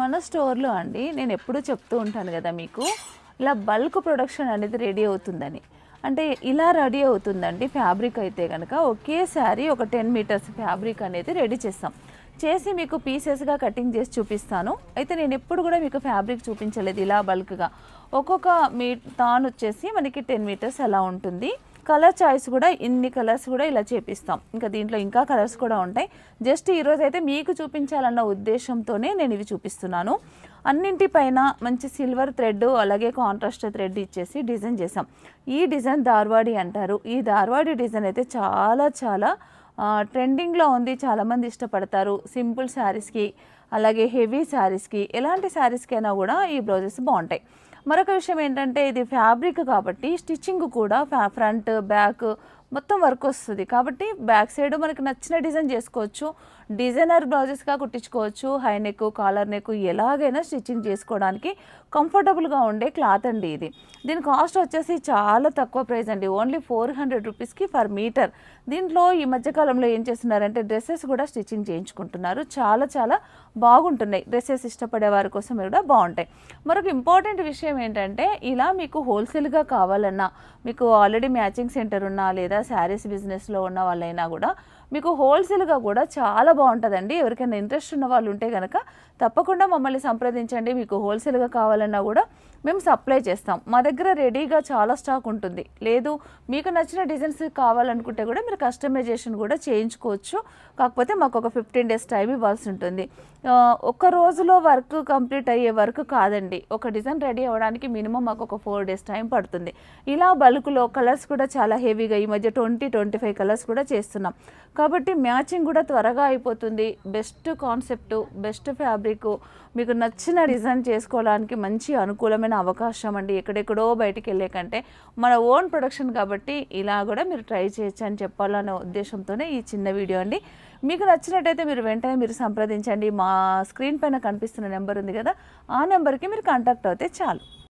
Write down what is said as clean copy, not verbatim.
మన స్టోర్‌లో అండి నేనెప్పుడూ చెప్తూ ఉంటాను గదా మీకు, ఇలా బల్క్ ప్రొడక్షన్ అనేది రెడీ అవుతుందని. అంటే ఇలా రెడీ అవుతుందండి ఫ్యాబ్రిక్ అయితే గనక ఒకేసారి ఒక 10 మీటర్స్ ఫ్యాబ్రిక్ అనేది రెడీ చేస్తాం. చేసి మీకు పీసెస్‌గా కటింగ్ చేసి చూపిస్తాను. అయితే నేనెప్పుడు గూడా మీకు ఫ్యాబ్రిక్ చూపించలేదు ఇలా బల్క్‌గా. ఒక్కొక్క తానొచ్చేసి మనకి 10 మీటర్స్ అలా ఉంటుంది. కలర్ చాయిస్ కూడా ఇన్ని కలర్స్ కూడా ఇలా చేపిస్తాం. ఇంకా దీంట్లో ఇంకా కలర్స్ కూడా ఉంటాయి. జస్ట్ ఈరోజైతే మీకు చూపించాలన్న ఉద్దేశంతోనే నేను ఇవి చూపిస్తున్నాను. అన్నింటిపైన మంచి సిల్వర్ థ్రెడ్ అలాగే కాంట్రాస్ట్ థ్రెడ్ ఇచ్చేసి డిజైన్ చేసాం. ఈ డిజైన్ ధార్వాడి అంటారు. ఈ ధార్వాడి డిజైన్ అయితే చాలా చాలా ట్రెండింగ్లో ఉంది. చాలామంది ఇష్టపడతారు. సింపుల్ శారీస్కి అలాగే హెవీ శారీస్కి ఎలాంటి శారీస్కైనా కూడా ఈ బ్లౌజెస్ బాగుంటాయి. మరొక విషయం ఏంటంటే ఇది ఫ్యాబ్రిక్ కాబట్టి స్టిచ్చింగ్ కూడా ఫ్రంట్ బ్యాక్ మొత్తం వర్క్ వస్తుంది. కాబట్టి బ్యాక్ సైడ్ మనకి నచ్చిన డిజైన్ చేసుకోవచ్చు. డిజైనర్ బ్లౌజెస్గా కుట్టించుకోవచ్చు. హై నెక్ కాలర్ నెక్ ఎలాగైనా స్టిచ్చింగ్ చేసుకోవడానికి కంఫర్టబుల్గా ఉండే క్లాత్ అండి ఇది. దీని కాస్ట్ వచ్చేసి చాలా తక్కువ ప్రైస్ అండి. ఓన్లీ 400 రూపీస్కి పర్ మీటర్. దీంట్లో ఈ మధ్యకాలంలో ఏం చేస్తున్నారంటే డ్రెస్సెస్ కూడా స్టిచ్చింగ్ చేయించుకుంటున్నారు. చాలా చాలా బాగుంటున్నాయి. డ్రెస్సెస్ ఇష్టపడే వారి కోసం కూడా బాగుంటాయి. మరొక ఇంపార్టెంట్ విషయం ఏంటంటే ఇలా మీకు హోల్సేల్గా కావాలన్నా, మీకు ఆల్రెడీ మ్యాచింగ్ సెంటర్ ఉన్నా లేదా శారీస్ బిజినెస్లో ఉన్న వాళ్ళైనా కూడా మీకు హోల్సేల్గా కూడా చాలా బాగుంటుందండి. ఎవరికైనా ఇంట్రెస్ట్ ఉన్న వాళ్ళు ఉంటే కనుక తప్పకుండా మమ్మల్ని సంప్రదించండి. మీకు హోల్సేల్గా కావాలన్నా కూడా మేము సప్లై చేస్తాం. మా దగ్గర రెడీగా చాలా స్టాక్ ఉంటుంది. లేదు మీకు నచ్చిన డిజైన్స్ కావాలనుకుంటే కూడా మీరు కస్టమైజేషన్ కూడా చేయించుకోవచ్చు. కాకపోతే మాకు ఒక 15 డేస్ టైం ఇవ్వాల్సి ఉంటుంది. ఒక్క రోజులో వర్క్ కంప్లీట్ అయ్యే వర్క్ కాదండి. ఒక డిజైన్ రెడీ అవ్వడానికి మినిమం మాకు ఒక 4 డేస్ టైం పడుతుంది. ఇలా బల్క్లో కలర్స్ కూడా చాలా హెవీగా ఈ మధ్య 20-25 కలర్స్ కూడా చేస్తున్నాం. కాబట్టి మ్యాచింగ్ కూడా త్వరగా అయిపోతుంది. బెస్ట్ కాన్సెప్ట్, బెస్ట్ ఫ్యాబ్రిక్, మీకు నచ్చిన డిజైన్ చేసుకోవడానికి మంచి అనుకూలమైన అవకాశం అండి. ఎక్కడెక్కడో బయటికి వెళ్ళే కంటే మన ఓన్ ప్రొడక్షన్ కాబట్టి ఇలా కూడా మీరు ట్రై చేయొచ్చు అని చెప్పాలనే ఉద్దేశంతోనే ఈ చిన్న వీడియో అండి. మీకు నచ్చినట్టయితే మీరు వెంటనే మీరు సంప్రదించండి. మా స్క్రీన్ పైన కనిపిస్తున్న నెంబర్ ఉంది కదా, ఆ నెంబర్కి మీరు కాంటాక్ట్ అవుతే చాలు.